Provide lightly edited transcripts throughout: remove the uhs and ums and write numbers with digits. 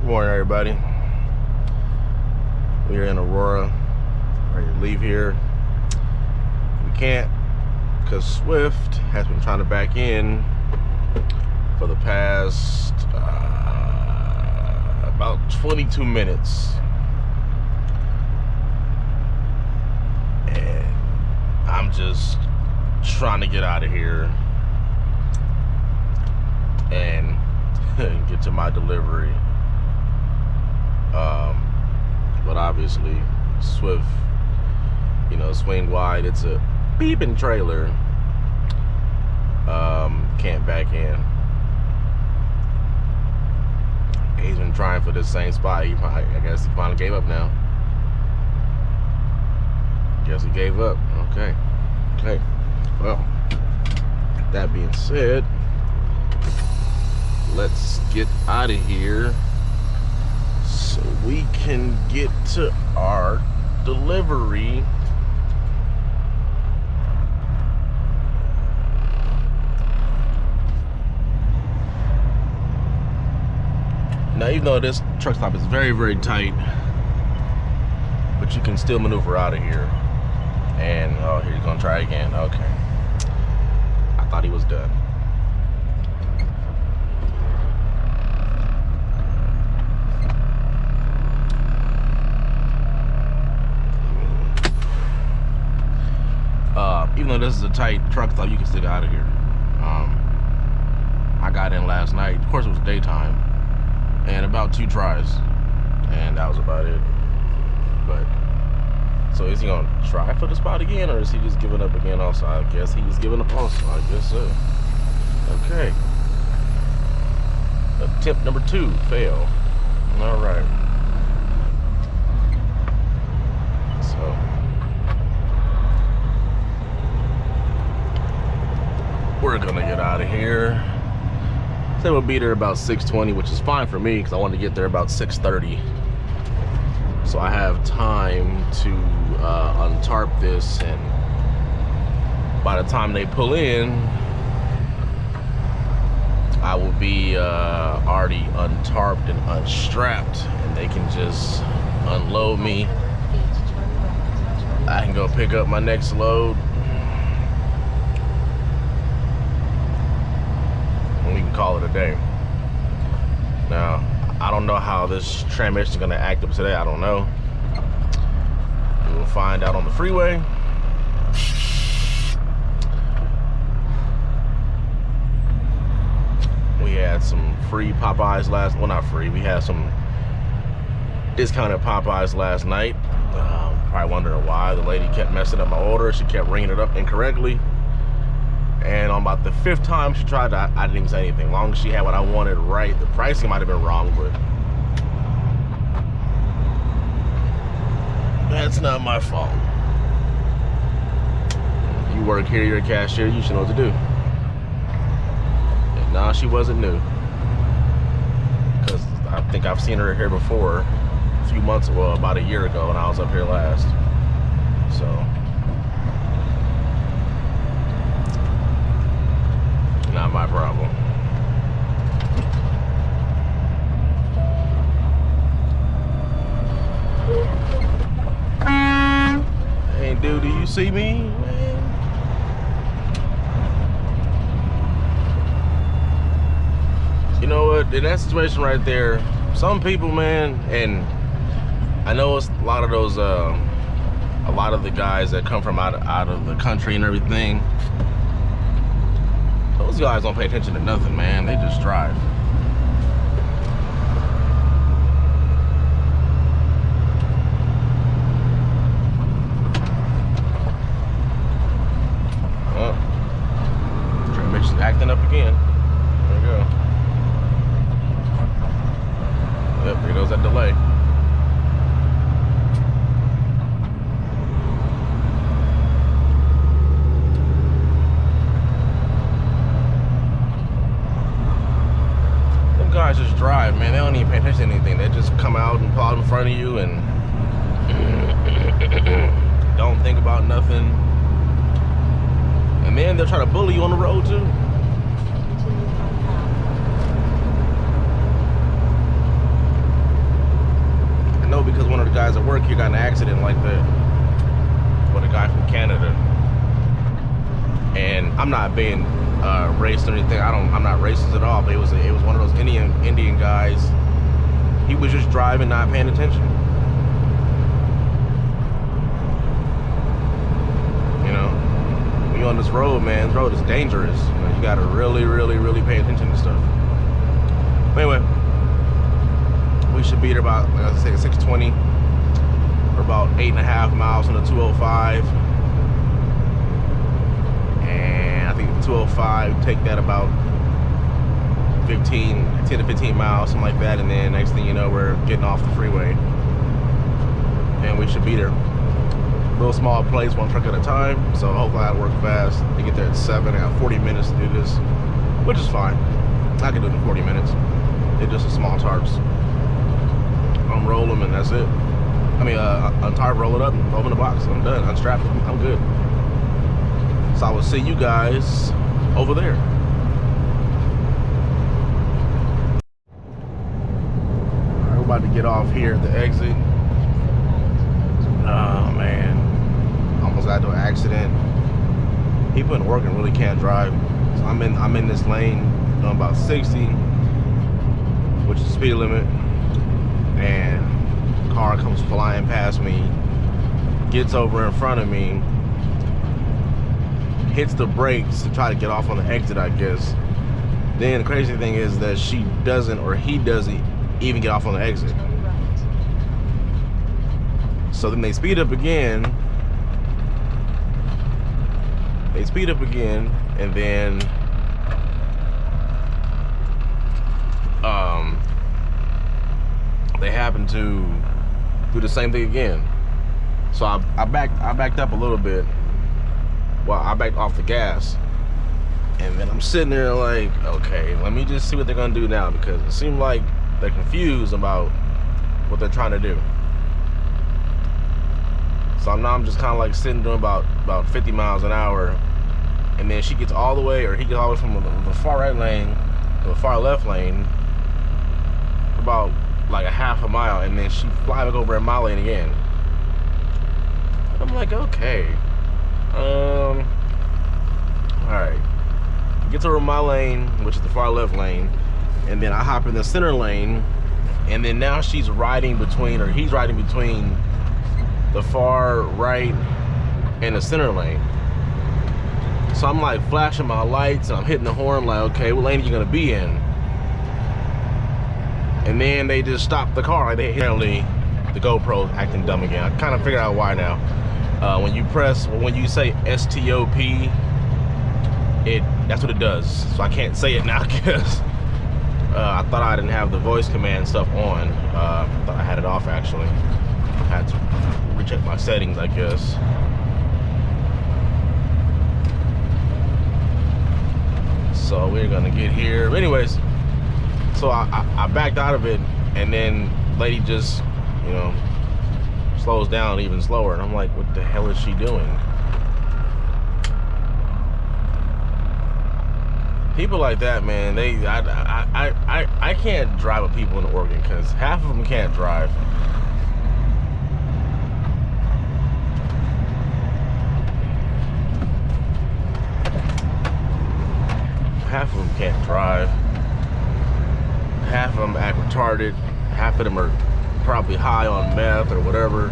Good morning, everybody. We're in Aurora, ready to leave here. We can't because Swift has been trying to back in for the past about 22 minutes. And I'm just trying to get out of here and get to my delivery. But obviously Swift, swing wide, it's a beeping trailer, can't back in. He's been trying for this same spot. I guess he finally gave up now. Guess he gave up. Okay. Well, that being said, let's get out of here so we can get to our delivery. Now, even though this truck stop is very, very tight, but you can still maneuver out of here. And, oh, here he's gonna try again. Okay. I thought he was done. Even though this is a tight truck stop, you can still get out of here. I got in last night. Of course, it was daytime, and about 2 tries, and that was about it. But so is he gonna try for the spot again, or is he just giving up again? Also, I guess he's giving up also. I guess so. Okay. Attempt number 2 fail. All right. So we're gonna get out of here. So we'll be there about 6:20, which is fine for me because I want to get there about 6:30. So I have time to untarp this, and by the time they pull in, I will be already untarped and unstrapped, and they can just unload me. I can go pick up my next load, and we can call it a day. Now, I don't know how this transmission is going to act up today. I don't know. We'll find out on the freeway. We had some free Popeyes well, not free. We had some discounted Popeyes last night. Probably wondering why. The lady kept messing up my order. She kept ringing it up incorrectly. And on about the 5th time she tried, I didn't even say anything. As long as she had what I wanted right. The pricing might have been wrong, but that's not my fault. You work here, you're a cashier, you should know what to do. And nah, she wasn't new. Because I think I've seen her here before, a few months, well, about a year ago when I was up here last. So not my problem. Hey, dude, do you see me, man? You know what? In that situation right there, some people, man, and I know it's a lot of those, a lot of the guys that come from out of the country and everything. Those guys don't pay attention to nothing, man. They just drive. Oh, transmission's acting up again. There we go. Yep, there goes that delay. Guys just drive, man. They don't even pay attention to anything. They just come out and pull out in front of you and don't think about nothing. And then they'll try to bully you on the road too. guys at work here got in an accident like that with a guy from Canada. And I'm not being racist or anything. I'm not racist at all. But it was one of those Indian guys. He was just driving, not paying attention. You know, when you're on this road, man, this road is dangerous. You know, you gotta really, really, really pay attention to stuff. Anyway, we should be there about, like I said, 6:20. We're about 8.5 miles on the 205. And I think the 205, take that about 10 to 15 miles, something like that. And then next thing you know, we're getting off the freeway. And we should be there. Little small place, one truck at a time. So hopefully I'll work fast. We get there at 7. I got 40 minutes to do this, which is fine. I can do it in 40 minutes. It's just a small tarps. Unroll them and that's it. I mean, untarp, roll it up, and open the box. I'm done. Unstrap it. I'm good. So I will see you guys over there. All right, we're about to get off here at the exit. Oh man, almost got into an accident. People in work and really can't drive. So I'm in this lane doing about 60, which is the speed limit, and a car comes flying past me, gets over in front of me, hits the brakes to try to get off on the exit, I guess. Then the crazy thing is that she doesn't, or he doesn't even get off on the exit. So then they speed up again. And then they happen to do the same thing again. So I backed up a little bit. Well, I backed off the gas, and then I'm sitting there like, okay, let me just see what they're gonna do now, because it seemed like they're confused about what they're trying to do. So now I'm just kind of like sitting doing about 50 miles an hour, and then she gets all the way, or he gets all the way from the far right lane to the far left lane, about like a half a mile, and then she flies back over in my lane again. I'm like, okay. Alright. Gets over my lane, which is the far left lane, and then I hop in the center lane, and then now she's riding between, or he's riding between the far right and the center lane. So I'm like flashing my lights and I'm hitting the horn like, okay, what lane are you gonna be in? And then they just stop the car. Like, apparently the GoPro acting dumb again. I kind of figured out why now. When you say STOP, that's what it does. So I can't say it now because I thought I didn't have the voice command stuff on. I thought I had it off actually. I had to recheck my settings, I guess. So we're gonna get here. But anyways, so I backed out of it, and then lady just, you know, slows down even slower, and I'm like, what the hell is she doing? People like that, man, I can't drive with people in Oregon because half of them can't drive. Half of them can't drive. Half of them act retarded. Half of them are probably high on meth or whatever.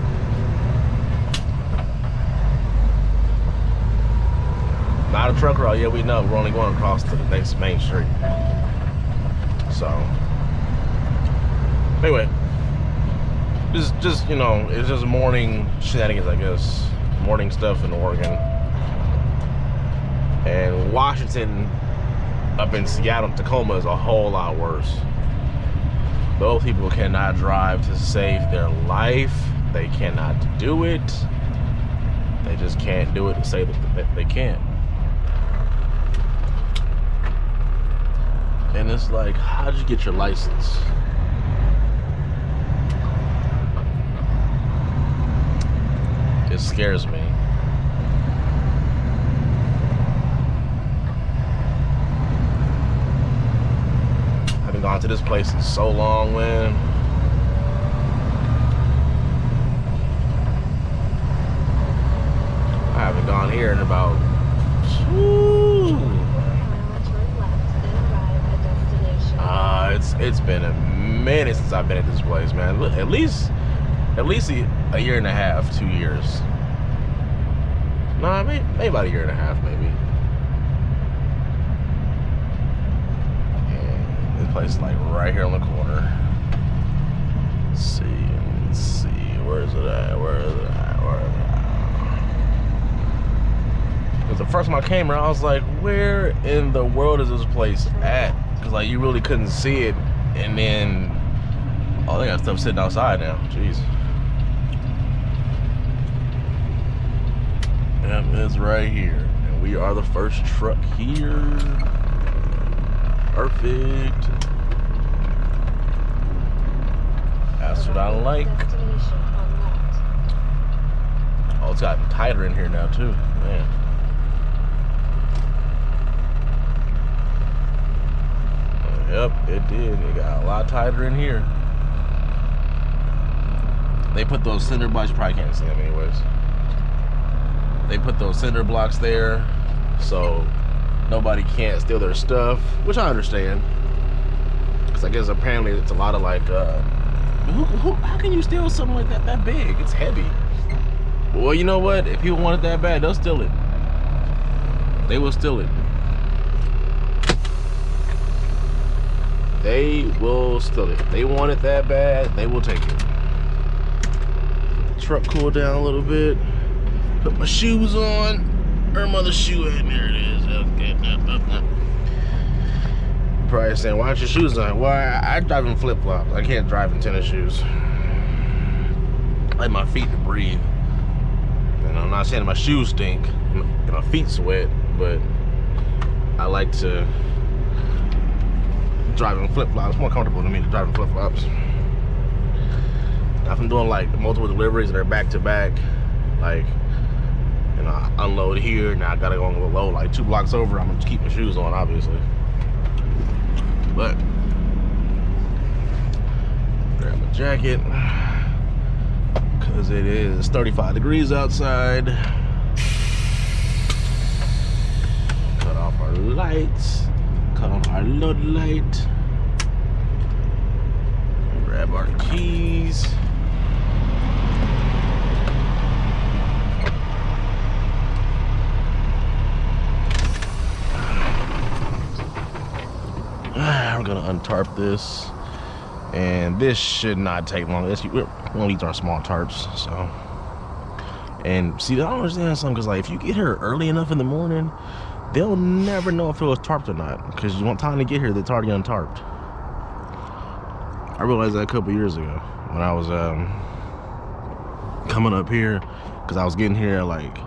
Not a truck route, yeah, we know. We're only going across to the next main street. So, anyway, just you know, it's just morning shenanigans, I guess. Morning stuff in Oregon. And Washington, up in Seattle, Tacoma is a whole lot worse. Those people cannot drive to save their life. They cannot do it. They just can't do it to say that they can't. And it's like, how'd you get your license? It scares me. I haven't gone to this place in so long, man. haven't gone here in about, it's been a minute since I've been at this place, man. At least a year and a half, 2 years. Nah, maybe about a year and a half, maybe. And this place is like right here on the corner. Let's see, where is it at? Because the first time I came here, I was like, where in the world is this place at? Because like you really couldn't see it, and then oh, they got stuff sitting outside now. Jeez. Yep, it's right here, and we are the first truck here. Perfect. That's what I like. Oh, it's gotten tighter in here now too, man. Yep, it did. It got a lot tighter in here. They put those cinder blocks, you probably can't see them anyways. They put those cinder blocks there so nobody can't steal their stuff, which I understand. Because I guess apparently it's a lot of like, how can you steal something like that big? It's heavy. Well, you know what? If people want it that bad, they'll steal it. They will steal it. They will steal it. If they want it that bad, they will take it. Truck cool down a little bit. Put my shoes on. Her mother's shoe in there. It is. Okay. Probably saying, why aren't your shoes on? Well, I drive in flip flops. I can't drive in tennis shoes. I like my feet to breathe. And I'm not saying my shoes stink and my feet sweat, but I like to drive in flip flops. It's more comfortable to me to drive in flip flops. I've been doing like multiple deliveries and they're back to back. Like, you know, I unload here, now I gotta go on the load like 2 blocks over. I'm gonna keep my shoes on, obviously. But grab my jacket because it is 35 degrees outside. Cut off our lights, cut on our load light, grab our keys. We're gonna untarp this, and this should not take long. One of these are small tarps, so. And see, I don't understand something, because like if you get here early enough in the morning, they'll never know if it was tarped or not, because you want time to get here, it's already untarped. I realized that a couple years ago when I was coming up here, because I was getting here at like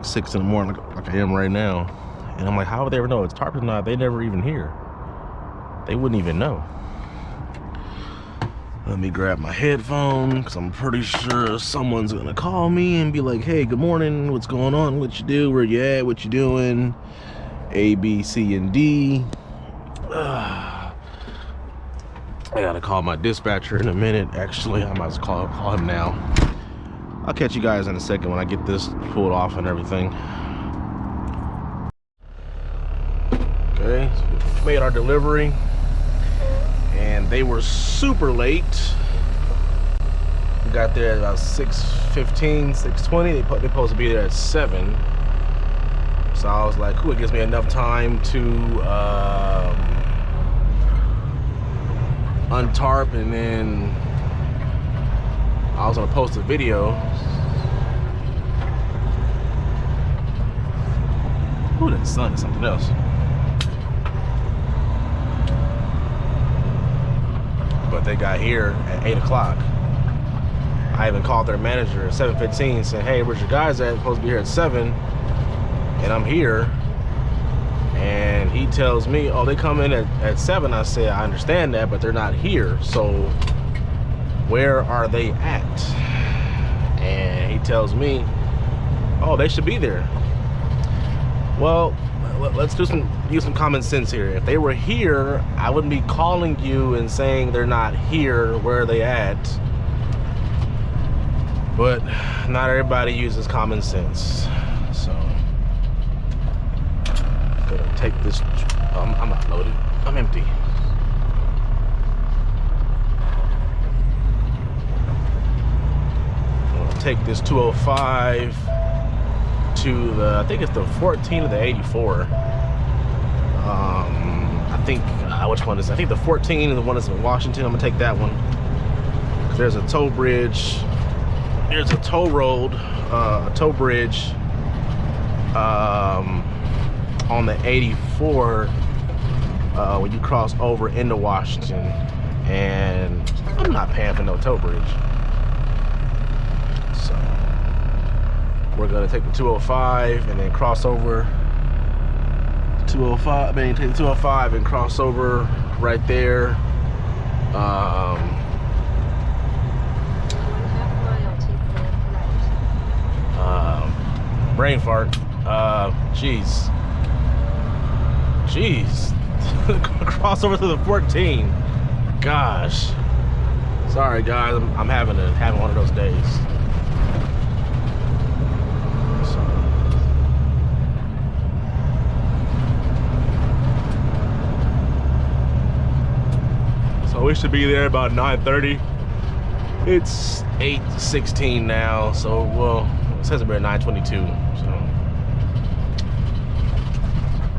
6 in the morning, like I am right now, and I'm like, how would they ever know it's tarped or not? They never even hear. They wouldn't even know. Let me grab my headphone, because I'm pretty sure someone's gonna call me and be like, hey, good morning, what's going on, what you do, where you at, what you doing, A, B, C, and D. I gotta call my dispatcher in a minute. Actually, I might as well call him now. I'll catch you guys in a second when I get this pulled off and everything. Okay, so we made our delivery, and they were super late. We got there at about 6:15, 6:20. They're supposed to be there at 7. So I was like, cool, it gives me enough time to untarp, and then I was gonna post a video. Ooh, that sun is something else. But they got here at 8 o'clock. I even called their manager at 7:15 saying, hey, where's your guys at? I'm supposed to be here at 7, and I'm here. And he tells me, oh, they come in at 7. I said, I understand that, but they're not here. So where are they at? And he tells me, oh, they should be there. Well, let's use some common sense here. If they were here, I wouldn't be calling you and saying they're not here. Where are they at? But not everybody uses common sense. So gonna take this. I'm not loaded. I'm empty. I'm gonna take this 205 to the, I think it's the 14 or the 84. I think which one is? I think the 14 is the one that's in Washington. I'm gonna take that one. There's a toll bridge. There's a toll road, a toll bridge on the 84 when you cross over into Washington, and I'm not paying for no toll bridge. So we're gonna take the 205 and then cross over 205. I mean, take the 205 and cross over right there. Brain fart. Jeez. Cross over to the 14. Gosh. Sorry guys, I'm having one of those days. So we should be there about 9:30. It's 8:16 now, so well, it says we're at 9:22. So,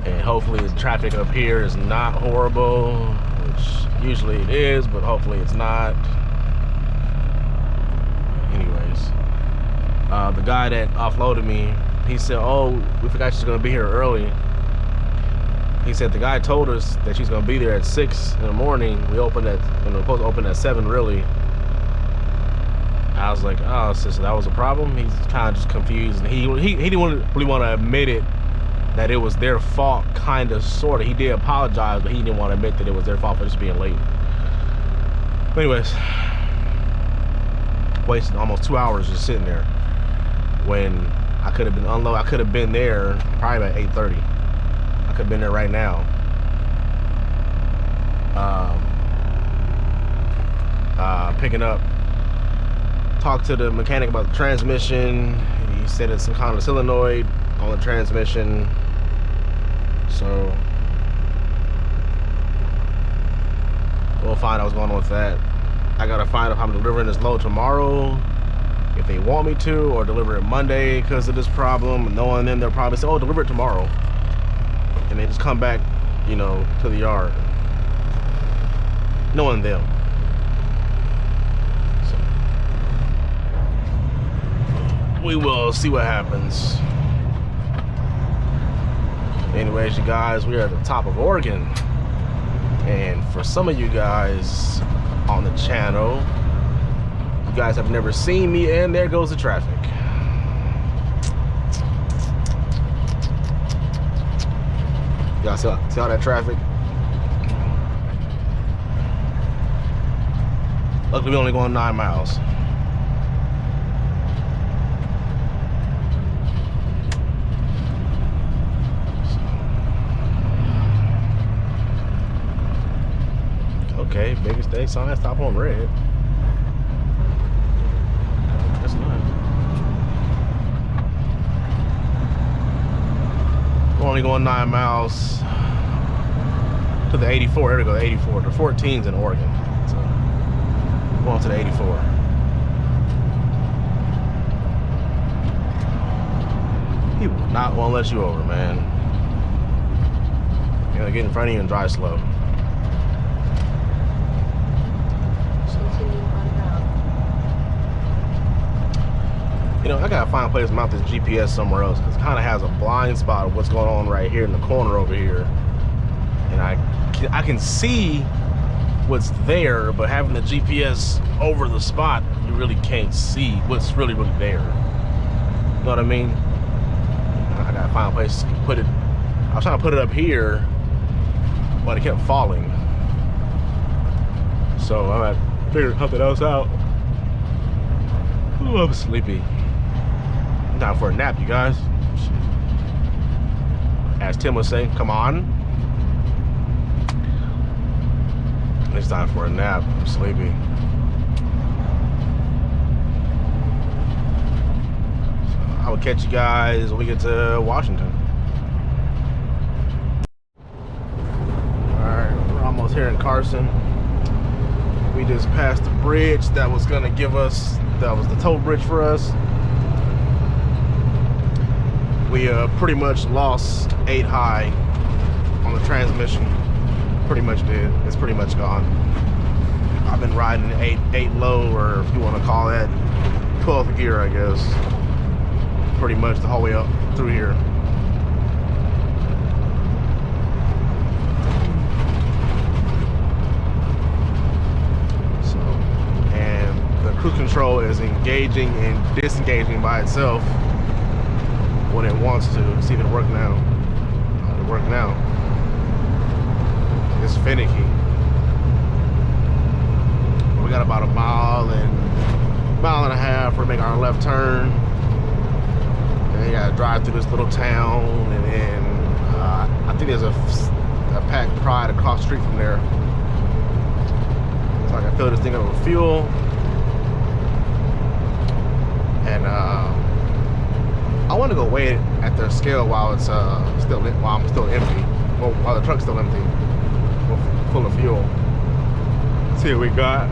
and hopefully the traffic up here is not horrible, which usually it is, but hopefully it's not. Anyways, the guy that offloaded me, he said, "Oh, we forgot she's gonna be here early." He said the guy told us that she's gonna be there at 6 in the morning. We opened at, we're supposed to open at 7 really. I was like, oh, so that was a problem? He's kind of just confused. And he didn't really want to admit it, that it was their fault, kind of, sort of. He did apologize, but he didn't want to admit that it was their fault for just being late. But anyways, wasted almost 2 hours just sitting there when I could have been unloaded. I could have been there probably at 8:30. I could have been there right now. Picking up. Talked to the mechanic about the transmission. He said it's some kind of solenoid on the transmission. So we'll find out what's going on with that. I gotta find out if I'm delivering this load tomorrow, if they want me to, or deliver it Monday because of this problem. Knowing them, they'll probably say, oh, deliver it tomorrow, and they just come back, you know, to the yard. Knowing them. We will see what happens. Anyways, you guys, we are at the top of Oregon, and for some of you guys on the channel, you guys have never seen me, and there goes the traffic. Y'all see all that traffic? Luckily, we're only going 9 miles. Okay, biggest day sign, stop on red. That's nice. We're only going 9 miles to the 84. There we go, the 84. The 14's in Oregon. So going to the 84. He will not want to let you over, man. You're gonna get in front of you and drive slow. You know, I gotta find a place to mount this GPS somewhere else, because it kind of has a blind spot of what's going on right here in the corner over here. And I can see what's there, but having the GPS over the spot, you really can't see what's really there. You know what I mean? I gotta find a place to put it. I was trying to put it up here, but it kept falling. So I'm gonna figure something else out. Ooh, I'm sleepy. Time for a nap, you guys. As Tim would say, come on. It's time for a nap. I'm sleepy. So, I will catch you guys when we get to Washington. Alright, we're almost here in Carson. We just passed the bridge that was gonna give us, that was the toll bridge for us. We pretty much lost 8 high on the transmission. Pretty much did. It's pretty much gone. I've been riding 8 low, or if you want to call that 12th gear, I guess. Pretty much the whole way up through here. So, and the cruise control is engaging and disengaging by itself when it wants to. See if it work now. It'll work now. It's finicky. We got about a mile and a half. We're making our left turn. And you gotta drive through this little town, and then I think there's a packed Pride across the street from there. So I can fill this thing up with fuel. And I want to go weigh it at their scale while it's I'm still empty. Well, while the truck's still empty, full of fuel. Let's see what we got.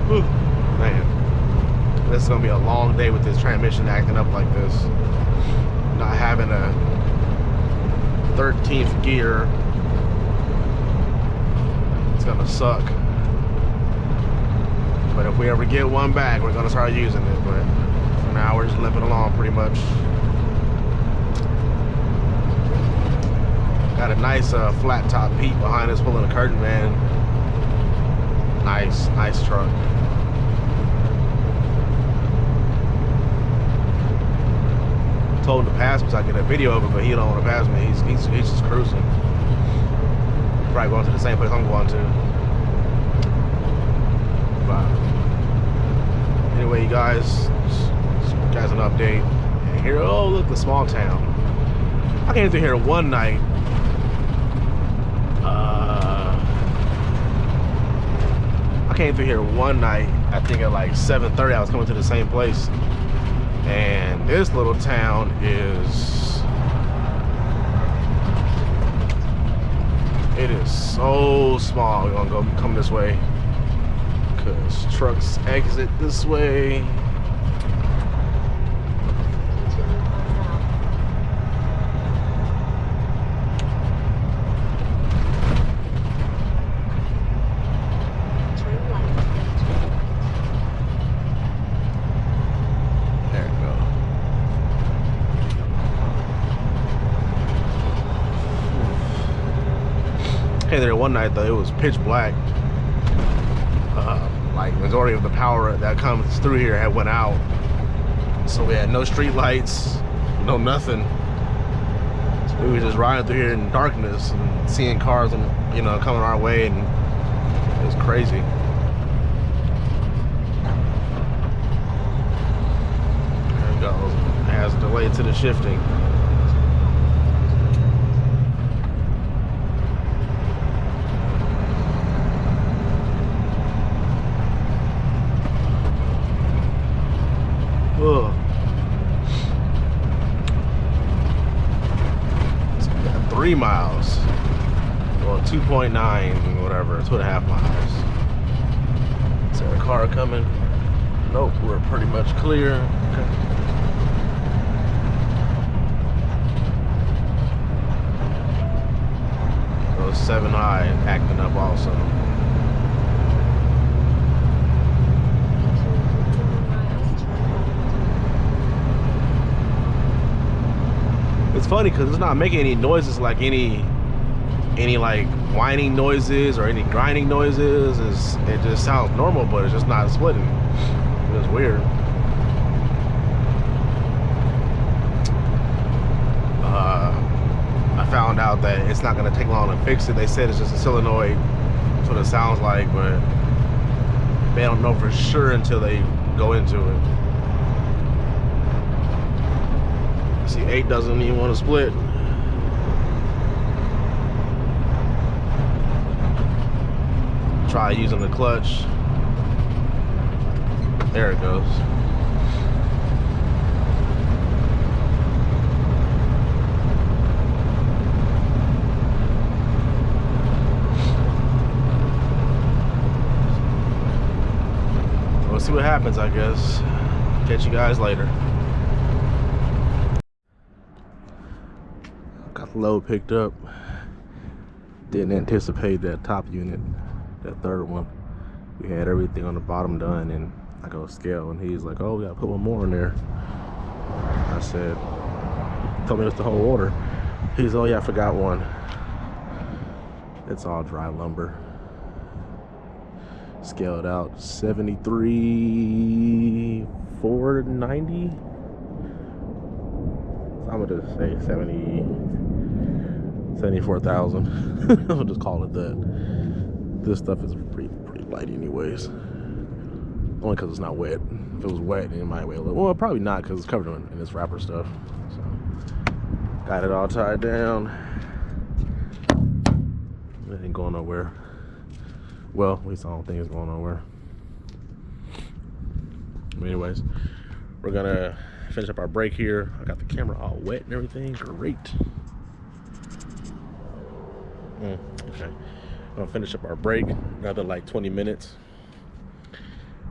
Whew, man, this is gonna be a long day with this transmission acting up like this. Not having a 13th gear, it's gonna suck. But if we ever get one back, we're gonna start using it. But for now, we're just limping along pretty much. Got a nice flat top Pete behind us pulling a curtain, man. Nice truck. Told him to pass me so I can get a video of it, but he don't want to pass me. He's just cruising. Probably going to the same place I'm going to. But anyway, you guys an update. And here, oh look, the small town. I came through here one night. I came through here one night. I think at like 7:30, I was coming to the same place. And this little town is, it is so small. We're gonna come this way because trucks exit this way. There one night though, it was pitch black. Like majority of the power that comes through here had went out, so we had no street lights, no nothing. So we were just riding through here in darkness and seeing cars and coming our way, and it was crazy. There it goes. It has a delay to the shifting. Ugh. It's 3 miles. Well, 2.9, whatever, 2.5 miles. Is there a car coming? Nope, we're pretty much clear. Okay. Those 7 high acting up also. It's funny because it's not making any noises, like any like whining noises or any grinding noises. It just sounds normal, but it's just not splitting. It's weird. I found out that it's not going to take long to fix it. They said it's just a solenoid. That's what it sounds like, but they don't know for sure until they go into it. See, 8 doesn't even want to split. Try using the clutch. There it goes. see what happens, I guess. Catch you guys later. Got the load picked up. Didn't anticipate that top unit, that third one. We had everything on the bottom done, and I go scale, and he's like, oh, we gotta put one more in there. I said, told me it's the whole order. He's, oh yeah, I forgot one. It's all dry lumber. Scaled out 73,490. So I'm gonna just say 74,000. I'll just call it that. This stuff is pretty light anyways. Only because it's not wet. If it was wet, it might weigh a little. Well, probably not because it's covered in this wrapper stuff. So, got it all tied down. It ain't going nowhere. Well, at least I don't think it's going nowhere. But anyways, we're gonna finish up our break here. I got the camera all wet and everything. Great. Okay. I'm gonna finish up our break. Another like 20 minutes.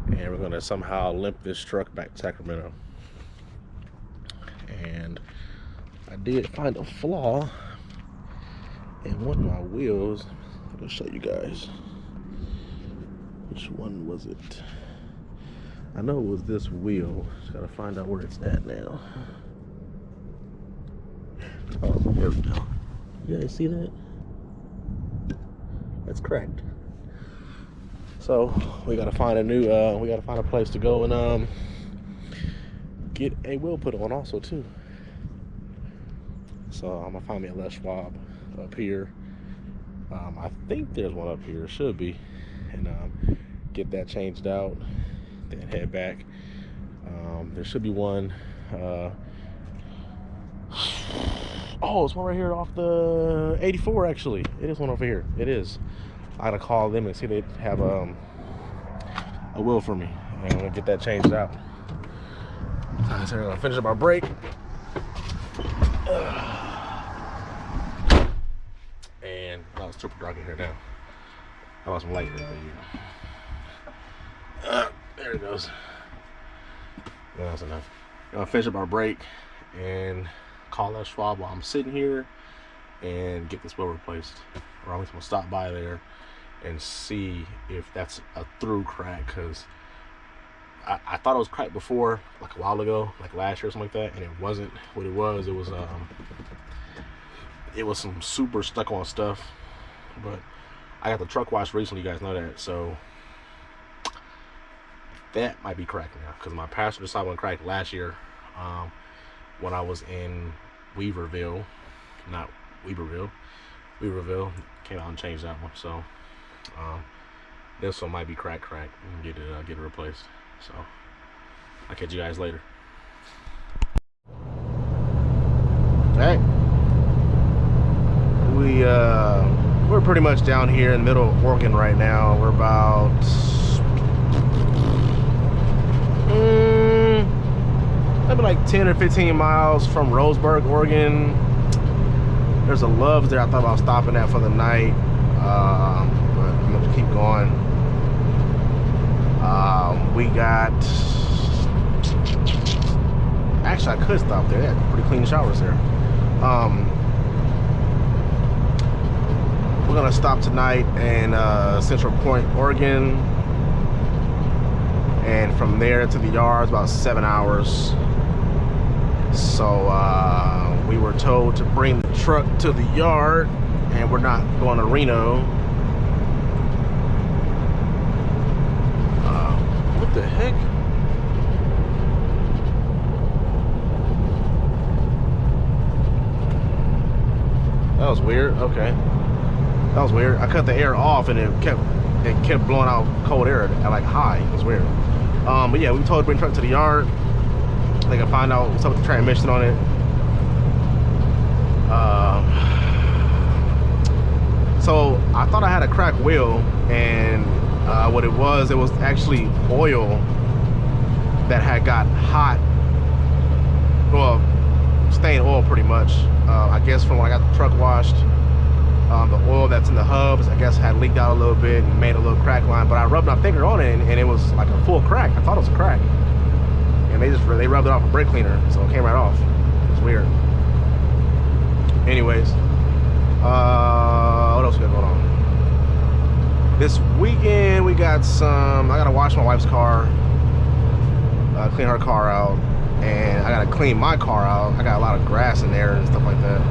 And we're gonna somehow limp this truck back to Sacramento. And I did find a flaw in one of my wheels. I'm gonna show you guys. Which one was it? I know it was this wheel. Just gotta find out where it's at now. Oh, here we go. You guys see that? That's cracked. So we gotta find a new. We gotta find a place to go and get a wheel put on also too. So I'm gonna find me a Les Schwab up here. I think there's one up here. Should be, and get that changed out. Then head back. There should be one. Oh, it's one right here off the 84. Actually, it is one over here. It is. I gotta call them and see if they have a wheel for me, and I'm gonna get that changed out. So we're gonna finish up our break. And oh, it's super dark in here now. I lost some light in there. There it goes. That's enough. I'm gonna finish up our break and call Les Schwab while I'm sitting here and get this wheel replaced. Or I'm just gonna stop by there and see if that's a through crack, because I thought it was cracked before, like a while ago, like last year or something like that, and it wasn't. What it was some super stuck on stuff. But I got the truck washed recently, you guys know that, so that might be cracked now, because my passenger side one cracked last year when I was in Weaverville, not Weaverville, came out and changed that one. So this one might be cracked and get it replaced. So I'll catch you guys later. Alright, we're pretty much down here in the middle of Oregon right now. We're about maybe like 10 or 15 miles from Roseburg, Oregon. There's a Love's there I thought about stopping at for the night, but I'm gonna keep going. We got, actually I could stop there. They had pretty clean showers there. We're gonna stop tonight in Central Point, Oregon, and from there to the yard is about 7 hours. So we were told to bring the truck to the yard, and we're not going to Reno. What the heck? That was weird. Okay, that was weird. I cut the air off, and it kept blowing out cold air at like high. It was weird. But yeah, we were told to bring the truck to the yard. They can find out what's up with the transmission on it. So I thought I had a cracked wheel, and what it was actually oil that had got hot. Well, stained oil pretty much. I guess from when I got the truck washed. The oil that's in the hubs, I guess, had leaked out a little bit and made a little crack line. But I rubbed my finger on it, and it was like a full crack. I thought it was a crack, and they rubbed it off a brake cleaner, so it came right off. It's weird. Anyways, what else we got going on? This weekend we got some. I gotta wash my wife's car, clean her car out, and I gotta clean my car out. I got a lot of grass in there and stuff like that.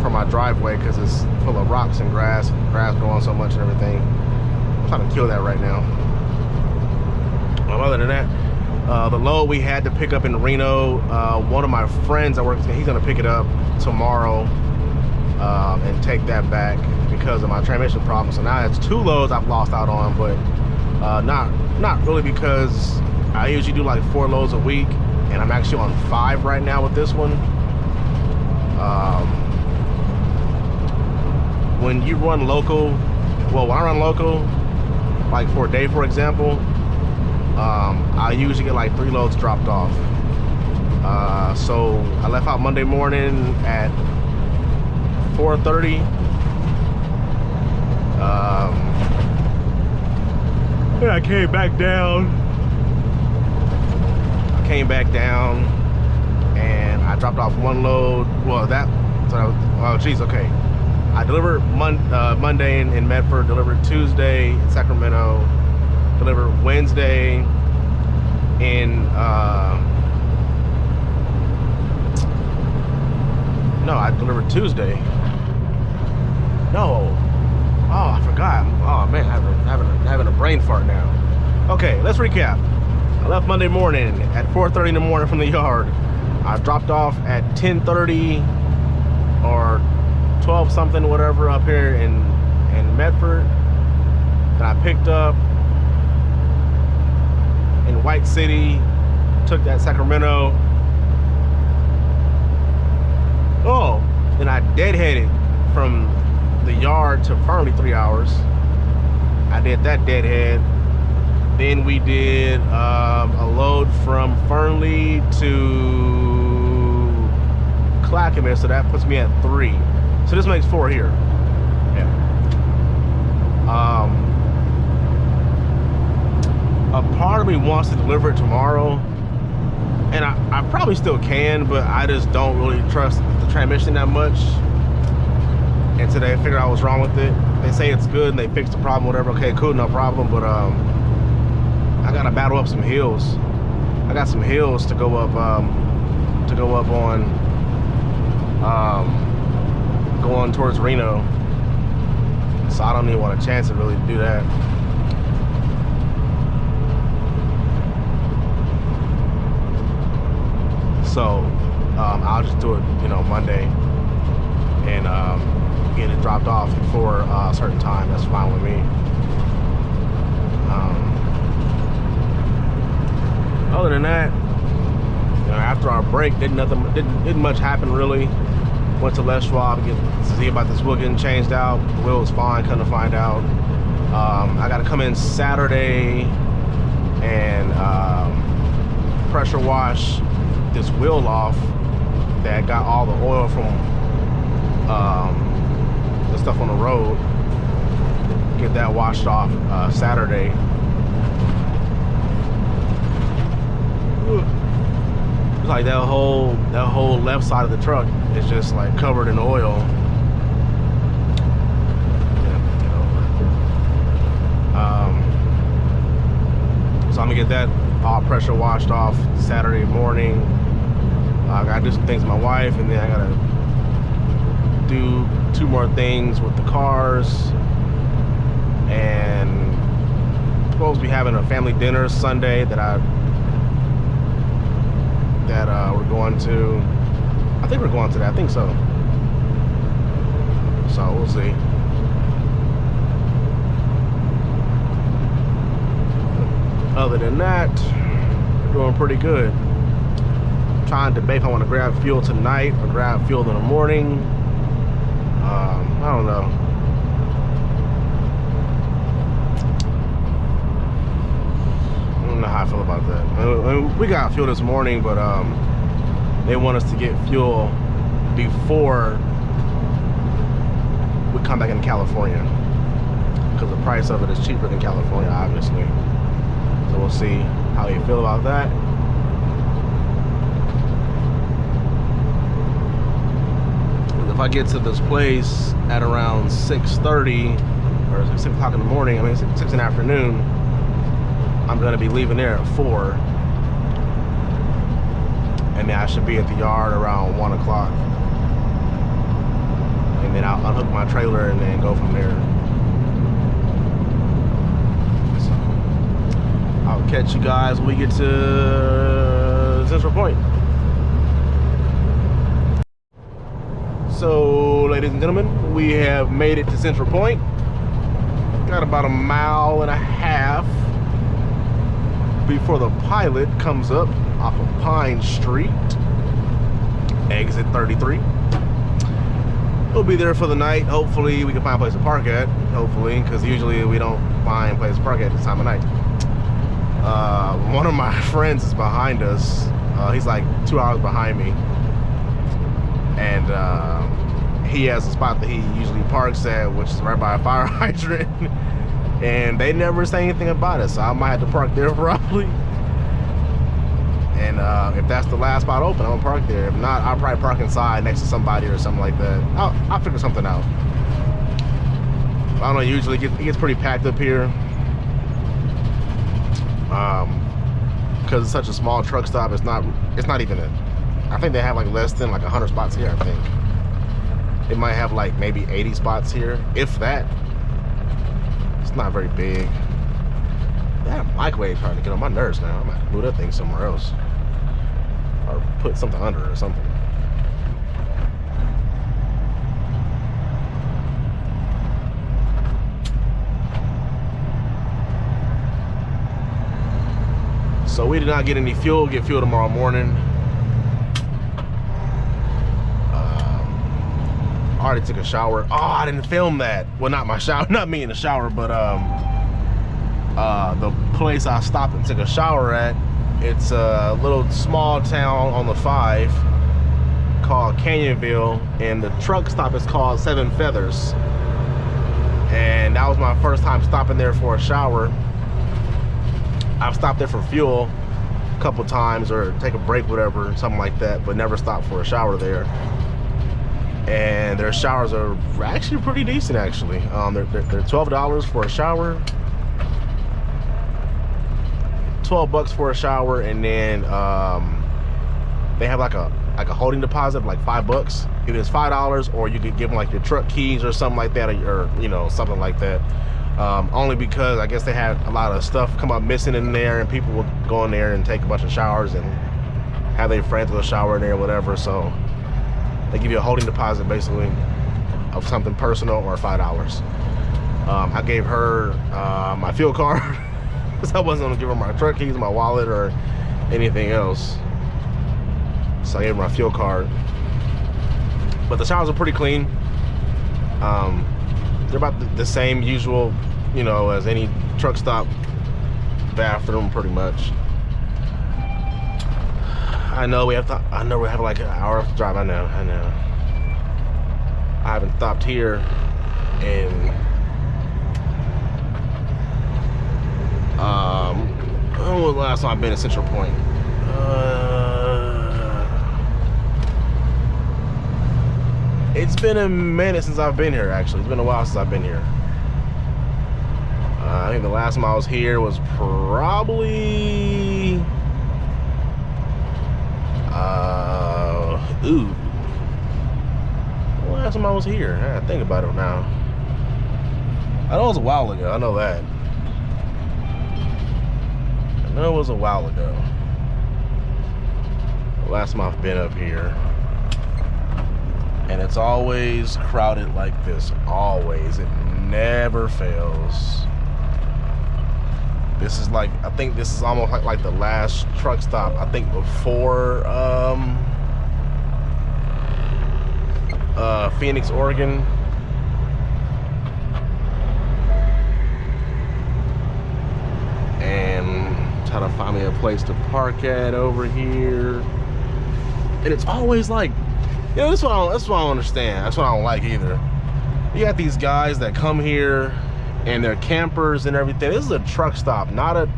For my driveway, because it's full of rocks and grass growing so much and everything. I'm trying to kill that right now. Other than that, the load we had to pick up in Reno, one of my friends that works, he's gonna pick it up tomorrow and take that back because of my transmission problem. So now it's 2 loads I've lost out on, but not really, because I usually do like 4 loads a week, and I'm actually on 5 right now with this one. When you run local, well, when I run local, like for a day, for example, I usually get like 3 loads dropped off. So I left out Monday morning at 4:30. Yeah, I came back down. And I dropped off 1 load. Well, oh geez, okay. I delivered Monday in Medford, delivered Tuesday in Sacramento, delivered Wednesday in, no, I delivered Tuesday. No. Oh, I forgot. Oh man, I'm having a brain fart now. Okay, let's recap. I left Monday morning at 4:30 in the morning from the yard. I dropped off at 10:30 or 12 something, whatever, up here in Medford. And I picked up in White City, took that Sacramento. Oh, then I deadheaded from the yard to Fernley 3 hours. I did that deadhead. Then we did a load from Fernley to Clackamas, so that puts me at 3. So this makes 4 here. Yeah. A part of me wants to deliver it tomorrow, and I probably still can, but I just don't really trust the transmission that much. And today I figured out what's wrong with it. They say it's good and they fixed the problem, whatever. Okay, cool, no problem. But I gotta battle up some hills. I got some hills to go up on. Going towards Reno, so I don't even want a chance to really do that. So I'll just do it, Monday, and get it dropped off before a certain time. That's fine with me. Other than that, after our break, didn't much happen really. Went to Les Schwab to see about this wheel getting changed out. The wheel was fine, couldn't find out. I got to come in Saturday and pressure wash this wheel off that got all the oil from the stuff on the road. Get that washed off Saturday. It's like that whole left side of the truck is just like covered in oil. So I'm gonna get that all pressure washed off Saturday morning. I gotta do some things with my wife, and then I gotta do 2 more things with the cars. And I'm supposed to be having a family dinner Sunday that we're going to. I think we're going to that. I think so. So we'll see. Other than that, we're doing pretty good. I'm trying to debate if I want to grab fuel tonight or grab fuel in the morning. I don't know. I don't know how I feel about that. We got fuel this morning, but they want us to get fuel before come back in California, because the price of it is cheaper than California, obviously. So we'll see how you feel about that. If I get to this place at around 6:30 or 6 o'clock in the morning, I mean 6 in the afternoon, I'm gonna be leaving there at 4. And then I should be at the yard around 1 o'clock. And then I'll unhook my trailer and then go from there. So I'll catch you guys when we get to Central Point. So, ladies and gentlemen, we have made it to Central Point. Got about 1.5 miles before the Pilot comes up off of Pine Street, exit 33. We'll be there for the night. Hopefully we can find a place to park at, hopefully, because usually we don't find a place to park at this time of night. One of my friends is behind us. He's like 2 hours behind me, and he has a spot that he usually parks at, which is right by a fire hydrant. And they never say anything about it, so I might have to park there probably. And if that's the last spot open, I'm gonna park there. If not, I'll probably park inside next to somebody or something like that. I'll figure something out. I don't know, usually it gets pretty packed up here. Because it's such a small truck stop, it's not even I think they have like less than like 100 spots here, I think. It might have like maybe 80 spots here, if that. It's not very big. That microwave trying to get on my nerves now. I'm gonna move that thing somewhere else, or put something under it or something. So we did not get any fuel. Get fuel tomorrow morning. I already took a shower. Oh, I didn't film that. Well, not my shower, not me in the shower, but the place I stopped and took a shower at, it's a little small town on the 5 called Canyonville, and the truck stop is called Seven Feathers. And that was my first time stopping there for a shower. I've stopped there for fuel a couple times, or take a break, whatever, something like that, but never stopped for a shower there. And their showers are actually pretty decent, actually. They're $12 for a shower, $12 for a shower, and then they have like a holding deposit of like $5. Either it's $5, or you could give them like your truck keys or something like that, or you know, something like that. Only because I guess they had a lot of stuff come up missing in there, and people would go in there and take a bunch of showers and have their friends go shower in there or whatever. So they give you a holding deposit basically of something personal, or $5. I gave her my fuel card because I wasn't gonna give her my truck keys, my wallet, or anything else. So I gave her my fuel card. But the showers are pretty clean. They're about the same usual, you know, as any truck stop bathroom, pretty much. I know we have like an hour to drive. I know. I haven't stopped here in when was the last time I've been in Central Point? It's been a minute since I've been here, actually. It's been a while since I've been here. I think the last time I was here was probably the last time I was here. I gotta think about it now. I know it was a while ago. I know that. I know it was a while ago. The last time I've been up here. And it's always crowded like this. Always. It never fails. This is like, I think this is almost like the last truck stop, I think, before Phoenix, Oregon. And try to find me a place to park at over here. And it's always like, you know, that's what I don't understand. That's what I don't like either. You got these guys that come here and they're campers and everything. This is a truck stop, not a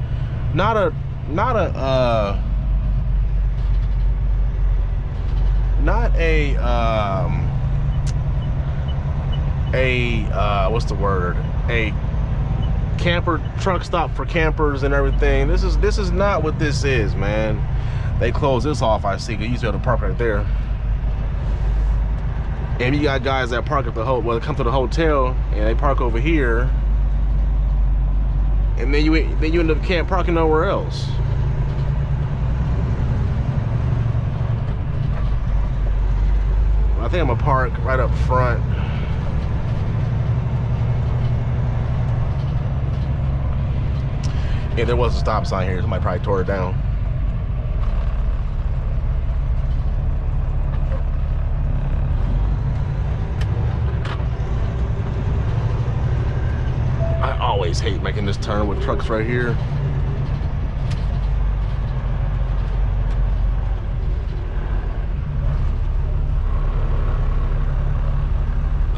what's the word? A camper truck stop for campers and everything. This is not what this is, man. They close this off, I see. You used to be able to park right there. And you got guys that park at the they come to the hotel and they park over here, and then you end up can't parking nowhere else. I think I'm gonna park right up front. If there was a stop sign here, somebody probably tore it down. I always hate making this turn with trucks right here.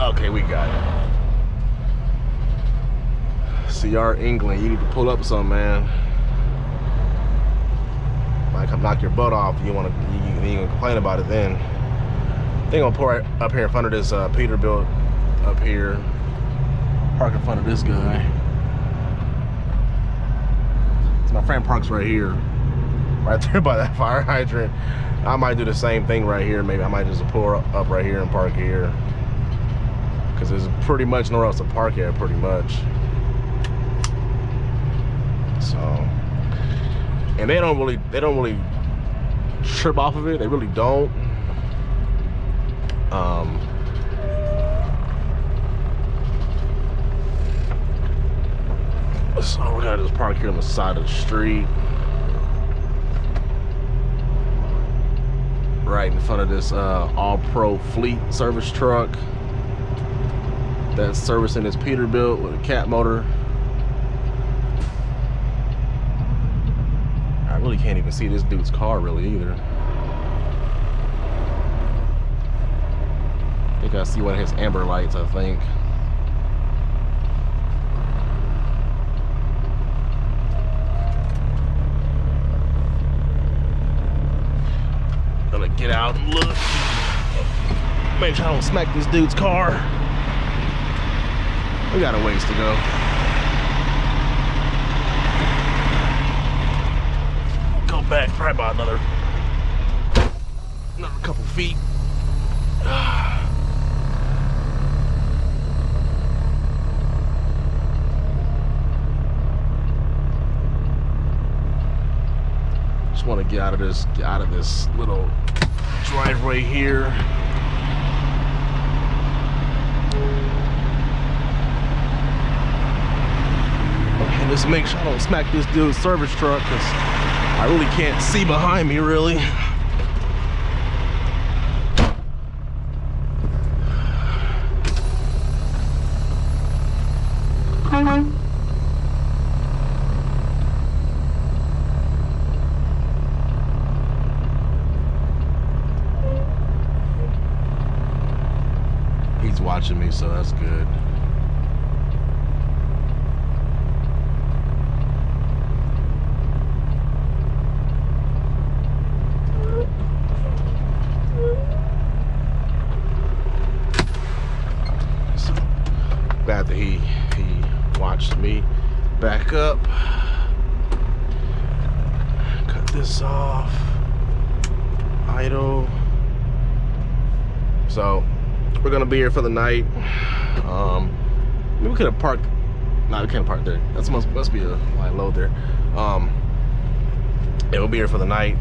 Okay, we got it. CR England, you need to pull up some, man. Might come knock your butt off. You ain't gonna complain about it then. I think I'm gonna pull right up here in front of this Peterbilt up here. Park in front of this guy. So my friend parks right here, right there by that fire hydrant. I might do the same thing right here. Maybe I might just pull up right here and park here, because there's pretty much nowhere else to park at, pretty much. So, and they don't really trip off of it. They really don't. So we're gonna just park here on the side of the street, right in front of this All Pro Fleet service truck that's servicing this Peterbilt with a cat motor. I really can't even see this dude's car really either. I think I see one of his amber lights, I think. Gonna get out and look. Make sure I don't smack this dude's car. We got a ways to go. Go back probably about another couple feet. Just want to get out of this little driveway here. And just make sure I don't smack this dude's service truck, because I really can't see behind me really. He's watching me, so that's good. So glad that he watched me back up. Cut this off. Idle. So we're gonna be here for the night. Maybe we could have parked. No, we can't park there. That must be a line low there. Yeah, we'll be here for the night.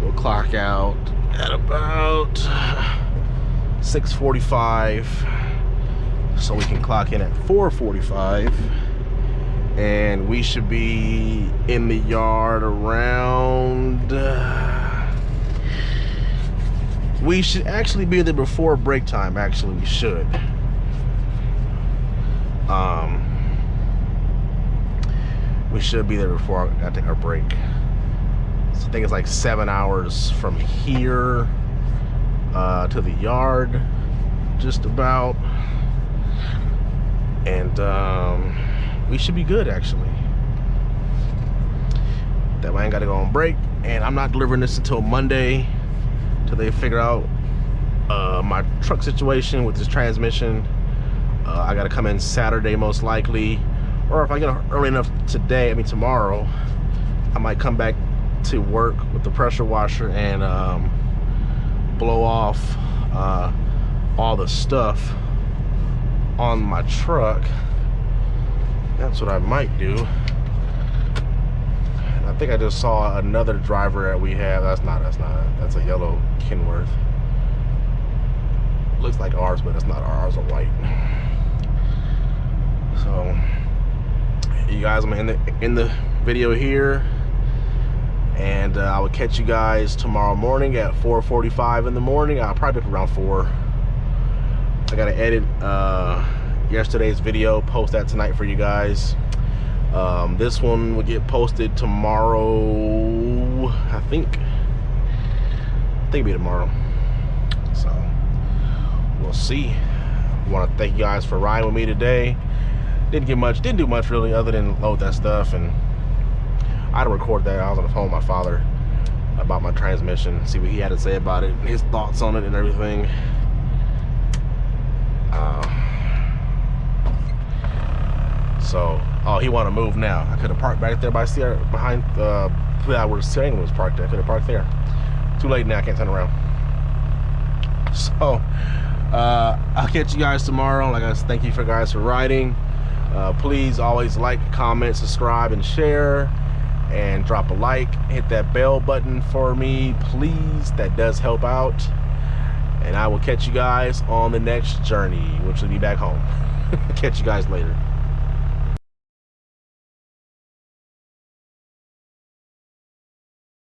We'll clock out at about 6:45, so we can clock in at 4:45, and we should be in the yard around. We should actually be there before break time. Actually, we should. We should be there before I take our break. So I think it's like 7 hours from here. to the yard, just about, and we should be good actually. That way I ain't gotta go on break, and I'm not delivering this until Monday, till they figure out my truck situation with this transmission. I gotta come in Saturday most likely, or if I get early enough today, I mean tomorrow, I might come back to work with the pressure washer and blow off all the stuff on my truck. That's what I might do. And I think I just saw another driver that we have. That's a yellow Kenworth. Looks like ours, but it's not ours. Are white. So you guys, I'm in the video here, and I will catch you guys tomorrow morning at 4:45 in the morning. I'll probably be up around 4. I gotta edit yesterday's video, post that tonight for you guys. This one will get posted tomorrow. I think it'll be tomorrow. So we'll see. I want to thank you guys for riding with me today. Didn't do much really, other than load that stuff, and I had to record that. I was on the phone with my father about my transmission, see what he had to say about it, his thoughts on it and everything. Oh, he want to move now. I could have parked back there behind where the steering was parked at. I could have parked there. Too late now, I can't turn around. So I'll catch you guys tomorrow. Like I said, thank you guys for riding. Please always like, comment, subscribe, and share, and drop a like. Hit that bell button for me, please. That does help out. And I will catch you guys on the next journey, which will be back home. Catch you guys later.